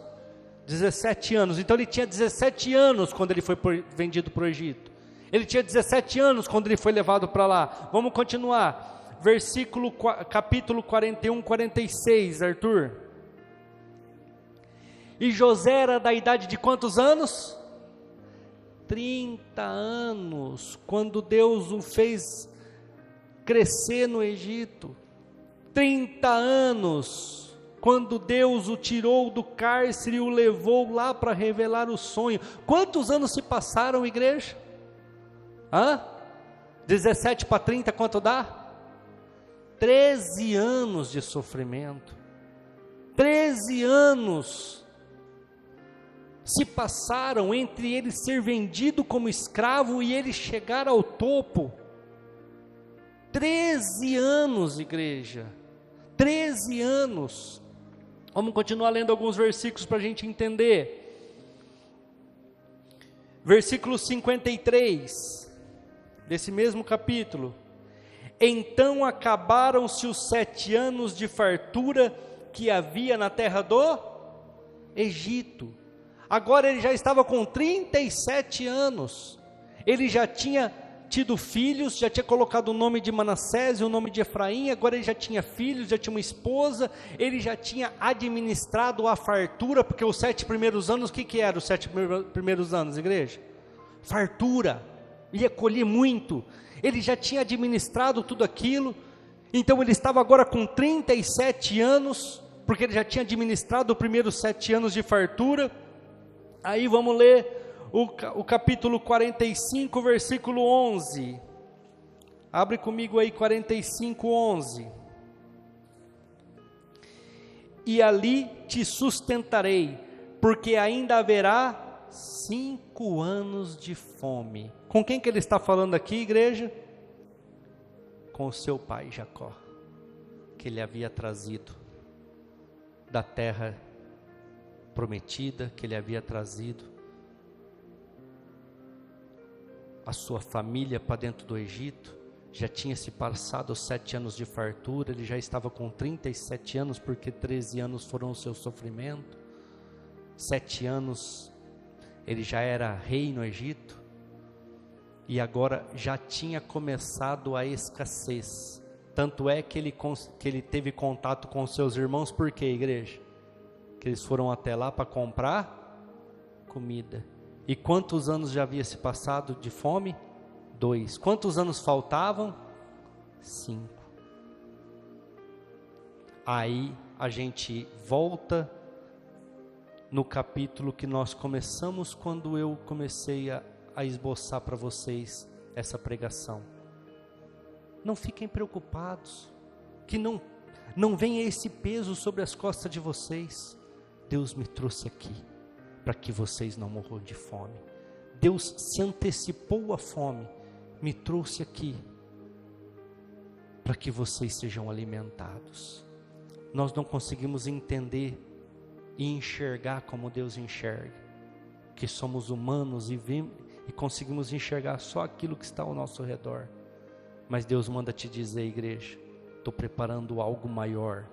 17 anos, então ele tinha 17 anos quando ele foi vendido para o Egito, ele tinha 17 anos quando ele foi levado para lá. Vamos continuar, capítulo 41, 46, Arthur, E José era da idade de quantos anos? 30 anos, quando Deus o fez crescer no Egito. 30 anos, quando Deus o tirou do cárcere e o levou lá para revelar o sonho. Quantos anos se passaram, igreja? 17 para 30, quanto dá? 13 anos de sofrimento. 13 anos se passaram entre ele ser vendido como escravo e ele chegar ao topo. 13 anos, igreja. 13 anos. Vamos continuar lendo alguns versículos para a gente entender. Versículo 53, desse mesmo capítulo. Então acabaram-se os 7 anos de fartura que havia na terra do Egito. Agora ele já estava com 37 anos, ele já tinha tido filhos, já tinha colocado o nome de Manassés e o nome de Efraim, agora ele já tinha filhos, já tinha uma esposa, ele já tinha administrado a fartura, porque os 7 primeiros anos, o que eram os 7 primeiros anos, igreja? Fartura, ia colher muito, ele já tinha administrado tudo aquilo, então ele estava agora com 37 anos, porque ele já tinha administrado os primeiros 7 anos de fartura. Aí vamos ler o capítulo 45, versículo 11, abre comigo aí 45, 11, e ali te sustentarei, porque ainda haverá 5 anos de fome. Com quem que ele está falando aqui, igreja? Com o seu pai Jacó, que ele havia trazido da terra prometida, que ele havia trazido a sua família para dentro do Egito. Já tinha se passado os 7 anos de fartura, ele já estava com 37 anos, porque 13 anos foram o seu sofrimento, 7 anos ele já era rei no Egito, e agora já tinha começado a escassez, tanto é que ele teve contato com seus irmãos. Por quê, igreja? Que eles foram até lá para comprar comida. E quantos anos já havia se passado de fome? 2. Quantos anos faltavam? 5. Aí a gente volta no capítulo que nós começamos, quando eu comecei a esboçar para vocês essa pregação. Não fiquem preocupados, que não venha esse peso sobre as costas de vocês. Deus me trouxe aqui para que vocês não morram de fome. Deus se antecipou à fome, me trouxe aqui para que vocês sejam alimentados. Nós não conseguimos entender e enxergar como Deus enxerga, que somos humanos e conseguimos enxergar só aquilo que está ao nosso redor. Mas Deus manda te dizer, igreja, estou preparando algo maior,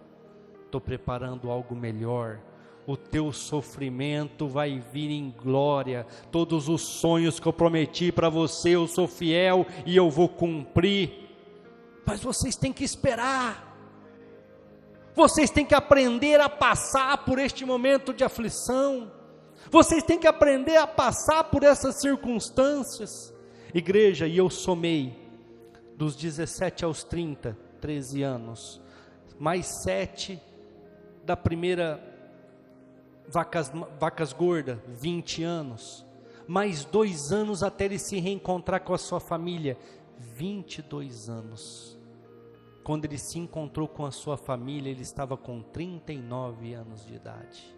estou preparando algo melhor. O teu sofrimento vai vir em glória. Todos os sonhos que eu prometi para você, eu sou fiel e eu vou cumprir. Mas vocês têm que esperar. Vocês têm que aprender a passar por este momento de aflição. Vocês têm que aprender a passar por essas circunstâncias. Igreja, e eu somei dos 17 aos 30, 13 anos, mais 7 da primeira vacas gordas, 20 anos, mais 2 anos até ele se reencontrar com a sua família, 22 anos. Quando ele se encontrou com a sua família, ele estava com 39 anos de idade.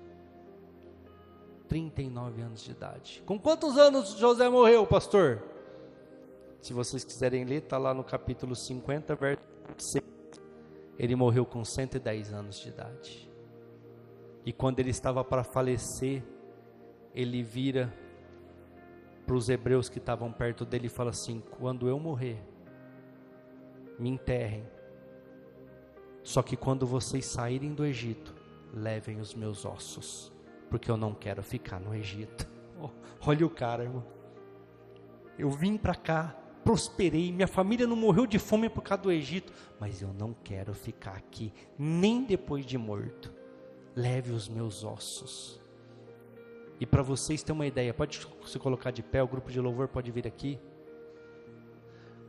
39 anos de idade. Com quantos anos José morreu, pastor? Se vocês quiserem ler, está lá no capítulo 50, verso 6. Ele morreu com 110 anos de idade. E quando ele estava para falecer, ele vira para os hebreus que estavam perto dele e fala assim: quando eu morrer, me enterrem. Só que quando vocês saírem do Egito, levem os meus ossos, porque eu não quero ficar no Egito. Oh, olha o cara, irmão. Eu vim para cá, prosperei, minha família não morreu de fome por causa do Egito, mas eu não quero ficar aqui, nem depois de morto. Leve os meus ossos. E para vocês terem uma ideia, pode se colocar de pé, o grupo de louvor pode vir aqui.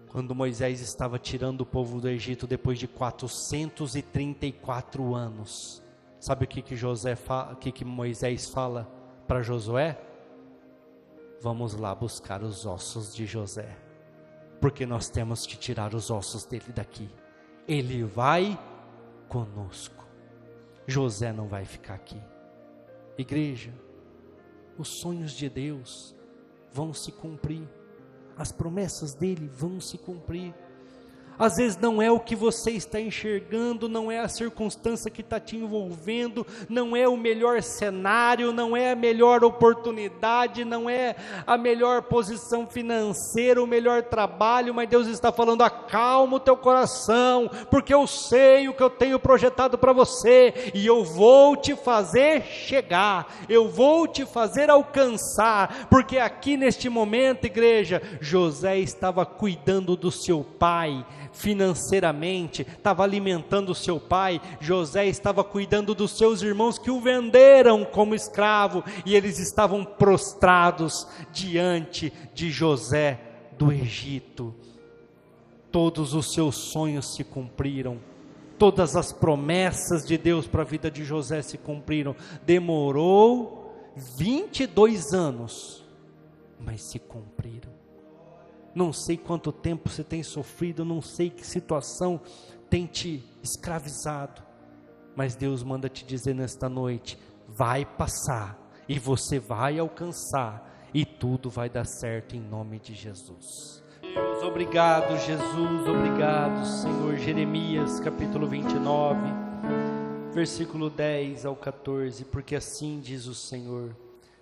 Quando Moisés estava tirando o povo do Egito depois de 434 anos, sabe o que Moisés fala para Josué? Vamos lá buscar os ossos de José, porque nós temos que tirar os ossos dele daqui. Ele vai conosco, José não vai ficar aqui. Igreja, os sonhos de Deus vão se cumprir, as promessas dele vão se cumprir. Às vezes não é o que você está enxergando, não é a circunstância que está te envolvendo, não é o melhor cenário, não é a melhor oportunidade, não é a melhor posição financeira, o melhor trabalho, mas Deus está falando: acalma o teu coração, porque eu sei o que eu tenho projetado para você, e eu vou te fazer chegar, eu vou te fazer alcançar, porque aqui neste momento, igreja, José estava cuidando do seu pai, financeiramente, estava alimentando o seu pai. José estava cuidando dos seus irmãos que o venderam como escravo, e eles estavam prostrados diante de José do Egito. Todos os seus sonhos se cumpriram, todas as promessas de Deus para a vida de José se cumpriram. Demorou 22 anos, mas se cumpriram. Não sei quanto tempo você tem sofrido, não sei que situação tem te escravizado, mas Deus manda te dizer nesta noite: vai passar, e você vai alcançar, e tudo vai dar certo em nome de Jesus. Deus, obrigado Jesus, obrigado Senhor. Jeremias capítulo 29, versículo 10 ao 14, porque assim diz o Senhor: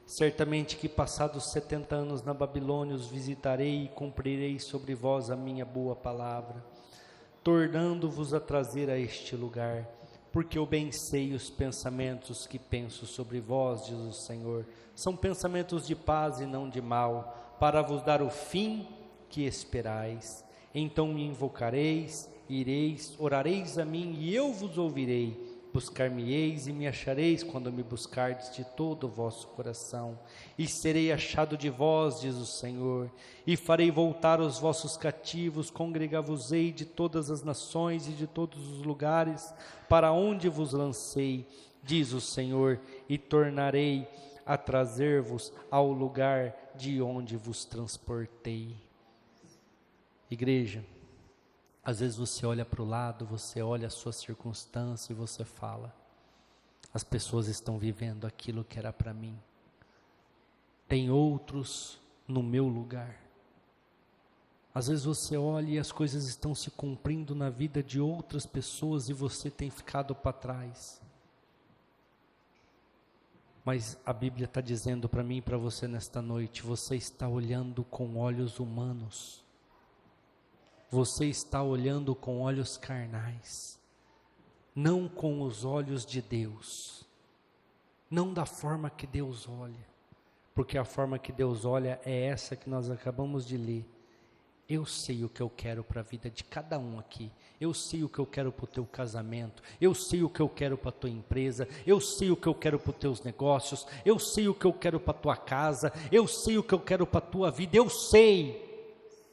certamente que passados 70 anos na Babilônia os visitarei e cumprirei sobre vós a minha boa palavra, tornando-vos a trazer a este lugar, porque eu bem sei os pensamentos que penso sobre vós, diz o Senhor, são pensamentos de paz e não de mal, para vos dar o fim que esperais. Então me invocareis, ireis, orareis a mim e eu vos ouvirei. Buscar-me-eis e me achareis quando me buscardes de todo o vosso coração, e serei achado de vós, diz o Senhor, e farei voltar os vossos cativos, congregar-vos-ei de todas as nações e de todos os lugares, para onde vos lancei, diz o Senhor, e tornarei a trazer-vos ao lugar de onde vos transportei. Igreja, às vezes você olha para o lado, você olha a sua circunstância e você fala: as pessoas estão vivendo aquilo que era para mim, tem outros no meu lugar. Às vezes você olha e as coisas estão se cumprindo na vida de outras pessoas e você tem ficado para trás. Mas a Bíblia está dizendo para mim e para você nesta noite: você está olhando com olhos humanos. Você está olhando com olhos carnais, não com os olhos de Deus, não da forma que Deus olha, porque a forma que Deus olha é essa que nós acabamos de ler. Eu sei o que eu quero para a vida de cada um aqui, eu sei o que eu quero para o teu casamento, eu sei o que eu quero para a tua empresa, eu sei o que eu quero para os teus negócios, eu sei o que eu quero para a tua casa, eu sei o que eu quero para a tua vida, eu sei.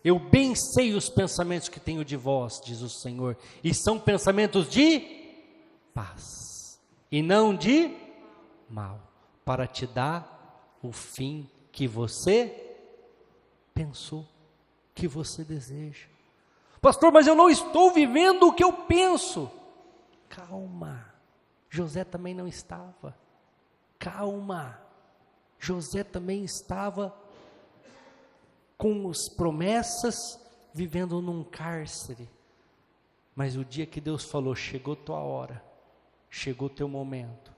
Eu bem sei os pensamentos que tenho de vós, diz o Senhor, e são pensamentos de paz, e não de mal, para te dar o fim que você pensou, que você deseja. Pastor, mas eu não estou vivendo o que eu penso. Calma, José também não estava. Calma, José também estava com as promessas, vivendo num cárcere, mas o dia que Deus falou: chegou tua hora, chegou teu momento,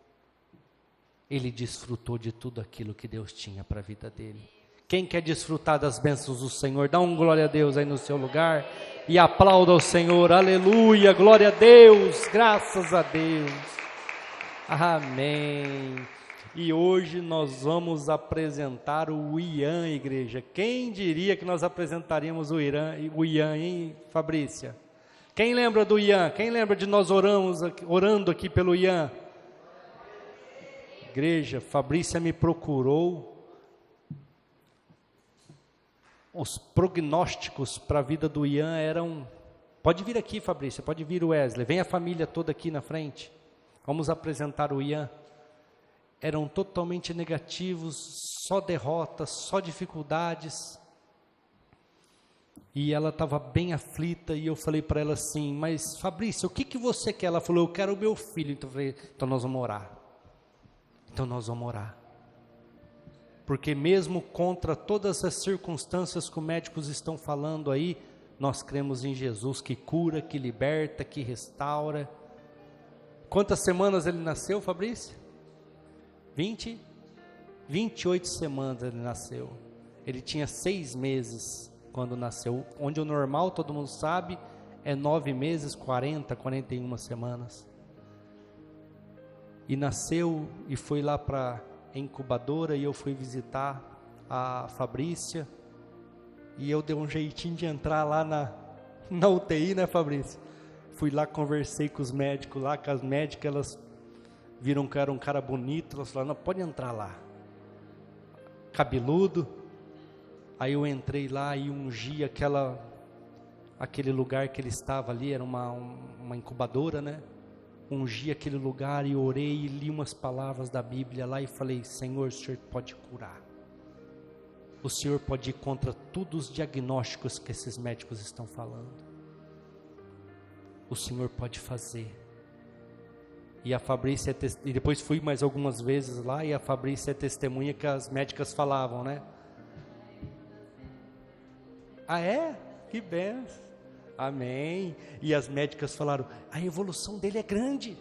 ele desfrutou de tudo aquilo que Deus tinha para a vida dele. Quem quer desfrutar das bênçãos do Senhor, dá um glória a Deus aí no seu lugar, e aplauda ao Senhor, aleluia, glória a Deus, graças a Deus, amém. E hoje nós vamos apresentar o Ian, igreja. Quem diria que nós apresentaríamos o Ian, hein, Fabrícia? Quem lembra do Ian? Quem lembra de nós orando aqui pelo Ian? Igreja, Fabrícia me procurou. Os prognósticos para a vida do Ian eram... Pode vir aqui, Fabrícia, pode vir, Wesley. Vem a família toda aqui na frente. Vamos apresentar o Ian. Eram totalmente negativos, só derrotas, só dificuldades. E ela estava bem aflita, e eu falei para ela assim, mas Fabrícia, o que você quer? Ela falou, eu quero o meu filho. Então eu falei, então nós vamos orar. Então nós vamos orar. Porque mesmo contra todas as circunstâncias que os médicos estão falando aí, nós cremos em Jesus que cura, que liberta, que restaura. Quantas semanas ele nasceu, Fabrício? 28 semanas ele nasceu. Ele tinha 6 meses quando nasceu. Onde o normal, todo mundo sabe, é 9 meses, 40, 41 semanas. E nasceu e foi lá para a incubadora, e eu fui visitar a Fabrícia. E eu dei um jeitinho de entrar lá na UTI, né, Fabrício? Fui lá, conversei com os médicos lá, com as médicas, elas viram que eu era um cara bonito, elas falaram, não, pode entrar lá. Cabeludo. Aí eu entrei lá e ungi aquele lugar que ele estava ali, era uma incubadora, né? Ungi aquele lugar e orei e li umas palavras da Bíblia lá e falei, Senhor, o Senhor pode curar. O Senhor pode ir contra todos os diagnósticos que esses médicos estão falando. O Senhor pode fazer. E a Fabrícia, e depois fui mais algumas vezes lá, e a Fabrícia é testemunha que as médicas falavam, né? Ah, é? Que benção. Amém. E as médicas falaram, a evolução dele é grande,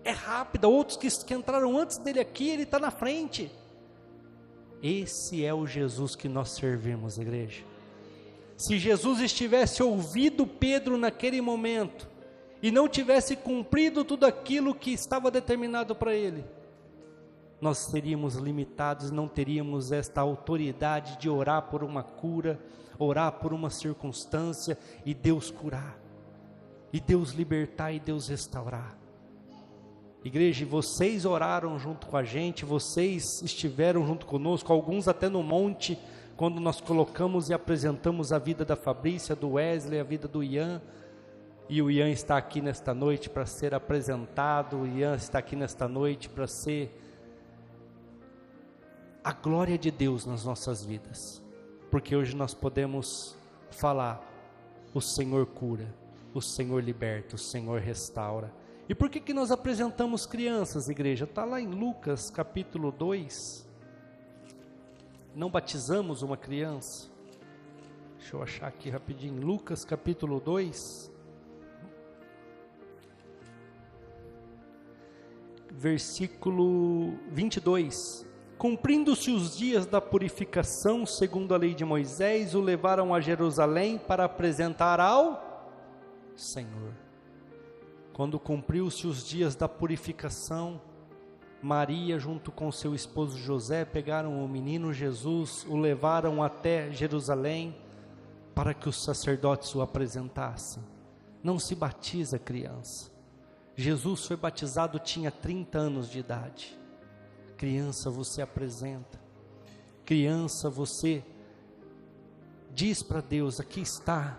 é rápida. Outros que entraram antes dele aqui, ele está na frente. Esse é o Jesus que nós servimos, igreja. Se Jesus estivesse ouvido Pedro naquele momento, e não tivesse cumprido tudo aquilo que estava determinado para ele, nós seríamos limitados, não teríamos esta autoridade de orar por uma cura, orar por uma circunstância, e Deus curar, e Deus libertar, e Deus restaurar. Igreja, vocês oraram junto com a gente, vocês estiveram junto conosco, alguns até no monte, quando nós colocamos e apresentamos a vida da Fabrícia, do Wesley, a vida do Ian, e o Ian está aqui nesta noite para ser apresentado, o Ian está aqui nesta noite para ser a glória de Deus nas nossas vidas, porque hoje nós podemos falar, o Senhor cura, o Senhor liberta, o Senhor restaura. E por que nós apresentamos crianças, igreja? Está lá em Lucas capítulo 2, não batizamos uma criança? Deixa eu achar aqui rapidinho, Lucas capítulo 2, versículo 22, cumprindo-se os dias da purificação, segundo a lei de Moisés, o levaram a Jerusalém para apresentar ao Senhor. Quando cumpriu-se os dias da purificação, Maria junto com seu esposo José pegaram o menino Jesus, o levaram até Jerusalém para que os sacerdotes o apresentassem. Não se batiza criança. Jesus foi batizado, tinha 30 anos de idade. Criança, você apresenta. Criança, você diz para Deus, aqui está,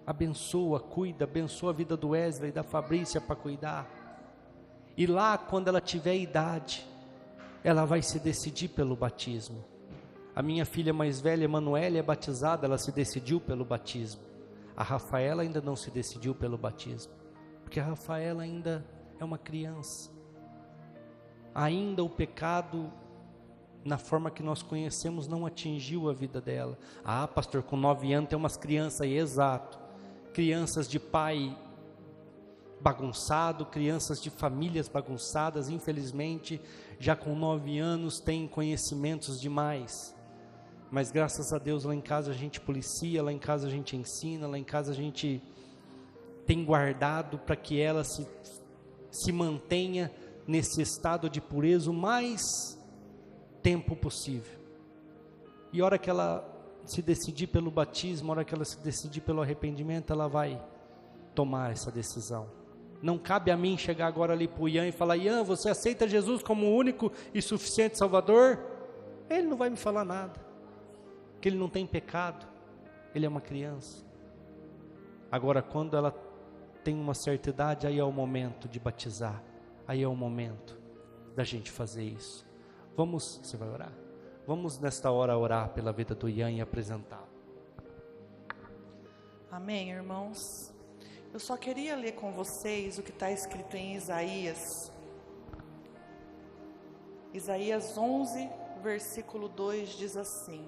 abençoa, cuida, abençoa a vida do Wesley e da Fabrícia para cuidar. E lá, quando ela tiver idade, ela vai se decidir pelo batismo. A minha filha mais velha, Emanuele, é batizada, ela se decidiu pelo batismo. A Rafaela ainda não se decidiu pelo batismo, porque a Rafaela ainda é uma criança. Ainda o pecado, na forma que nós conhecemos, não atingiu a vida dela. Ah, pastor, com 9 anos tem umas crianças aí, exato. Crianças de pai bagunçado, crianças de famílias bagunçadas, infelizmente, já com 9 anos tem conhecimentos demais. Mas graças a Deus lá em casa a gente policia, lá em casa a gente ensina, lá em casa a gente tem guardado para que ela se mantenha nesse estado de pureza o mais tempo possível. E a hora que ela se decidir pelo batismo, a hora que ela se decidir pelo arrependimento, ela vai tomar essa decisão. Não cabe a mim chegar agora ali para o Ian e falar: Ian, você aceita Jesus como o único e suficiente Salvador? Ele não vai me falar nada, porque ele não tem pecado, ele é uma criança. Agora, quando ela tem uma certa idade, aí é o momento de batizar, aí é o momento da gente fazer isso. Vamos, você vai orar? Vamos nesta hora orar pela vida do Ian e apresentá-lo. Amém, irmãos? Eu só queria ler com vocês o que está escrito em Isaías. Isaías 11, versículo 2 diz assim: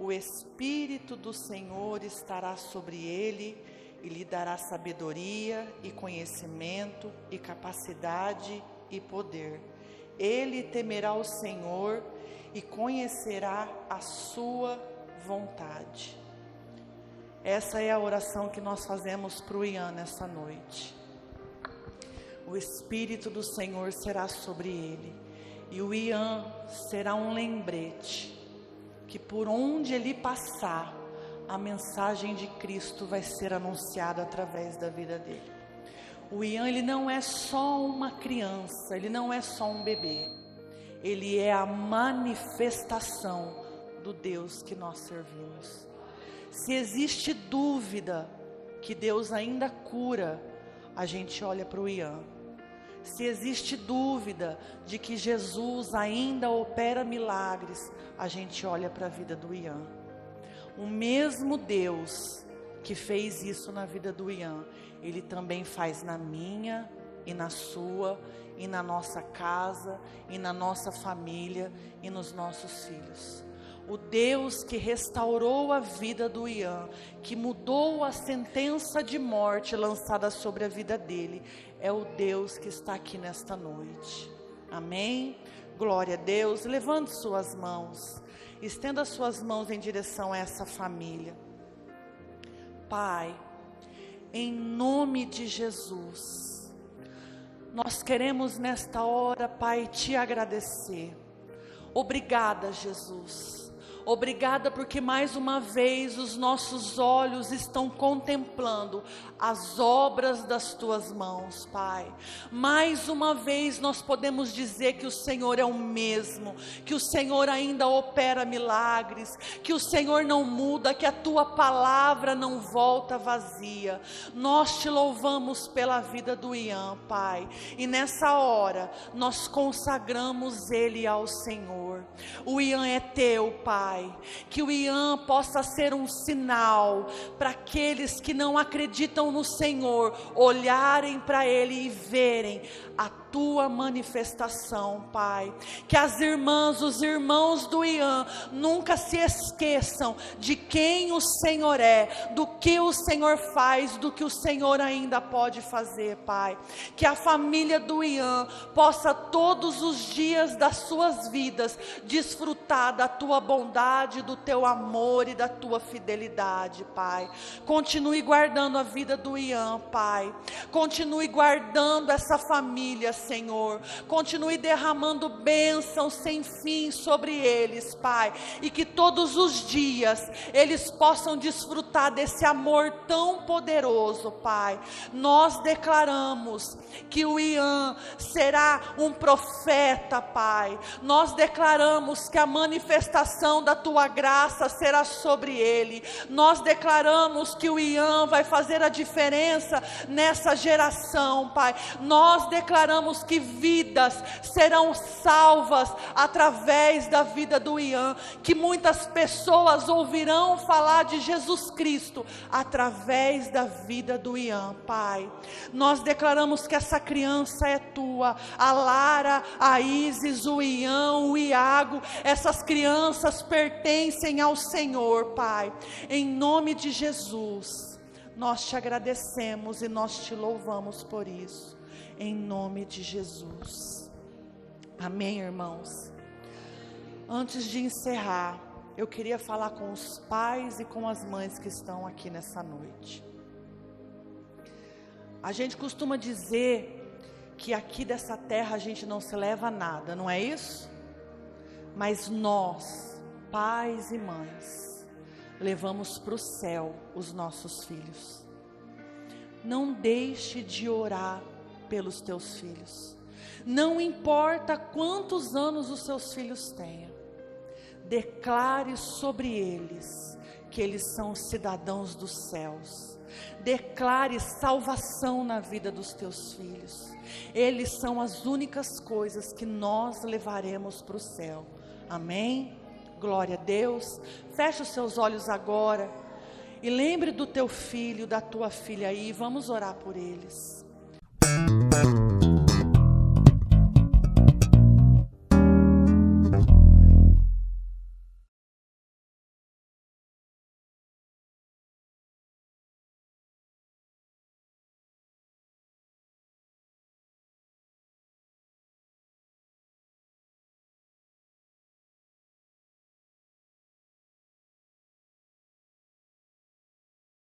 o Espírito do Senhor estará sobre ele, e lhe dará sabedoria, e conhecimento, e capacidade, e poder. Ele temerá o Senhor, e conhecerá a sua vontade. Essa é a oração que nós fazemos para o Ian nessa noite. O Espírito do Senhor será sobre ele, e o Ian será um lembrete, que por onde ele passar, a mensagem de Cristo vai ser anunciada através da vida dele. O Ian, ele não é só uma criança, ele não é só um bebê, ele é a manifestação do Deus que nós servimos. Se existe dúvida que Deus ainda cura, a gente olha para o Ian. Se existe dúvida de que Jesus ainda opera milagres, a gente olha para a vida do Ian. O mesmo Deus que fez isso na vida do Ian, Ele também faz na minha e na sua, e na nossa casa, e na nossa família, e nos nossos filhos. O Deus que restaurou a vida do Ian, que mudou a sentença de morte lançada sobre a vida dele, é o Deus que está aqui nesta noite. Amém? Glória a Deus. Levante suas mãos, estenda suas mãos em direção a essa família. Pai, em nome de Jesus, nós queremos nesta hora, Pai, te agradecer. Obrigada, Jesus. Obrigada porque mais uma vez os nossos olhos estão contemplando as obras das tuas mãos, Pai. Mais uma vez nós podemos dizer que o Senhor é o mesmo, que o Senhor ainda opera milagres, que o Senhor não muda, que a tua palavra não volta vazia. Nós te louvamos pela vida do Ian, Pai, e nessa hora nós consagramos ele ao Senhor. O Ian é teu, Pai. Que o Ian possa ser um sinal para aqueles que não acreditam no Senhor, olharem para ele e verem a tua manifestação, Pai. Que as irmãs, os irmãos do Ian nunca se esqueçam de quem o Senhor é, do que o Senhor faz, do que o Senhor ainda pode fazer, Pai. Que a família do Ian possa todos os dias das suas vidas desfrutar da tua bondade, do teu amor e da tua fidelidade, Pai. Continue guardando a vida do Ian, Pai. Continue guardando essa família, Senhor. Continue derramando bênçãos sem fim sobre eles, Pai. E que todos os dias eles possam desfrutar desse amor tão poderoso, Pai. Nós declaramos que o Ian será um profeta, Pai. Nós declaramos que a manifestação da tua graça será sobre ele. Nós declaramos que o Ian vai fazer a diferença nessa geração, Pai. Nós declaramos que vidas serão salvas através da vida do Ian, que muitas pessoas ouvirão falar de Jesus Cristo através da vida do Ian, Pai. Nós declaramos que essa criança é tua, a Lara, a Isis, o Ian, o Iago, essas crianças pertencem ao Senhor, Pai. Em nome de Jesus, nós te agradecemos e nós te louvamos por isso. Em nome de Jesus. Amém, irmãos? Antes de encerrar, eu queria falar com os pais e com as mães que estão aqui nessa noite. A gente costuma dizer que aqui dessa terra a gente não se leva nada, não é isso? Mas nós, pais e mães, levamos para o céu os nossos filhos. não deixe de orar pelos teus filhos. Não importa quantos anos os seus filhos tenham, declare sobre eles que eles são cidadãos dos céus. Declare salvação na vida dos teus filhos. Eles são as únicas coisas que nós levaremos para o céu. Amém? Glória a Deus. Feche os seus olhos agora e lembre do teu filho, da tua filha aí. Vamos orar por eles.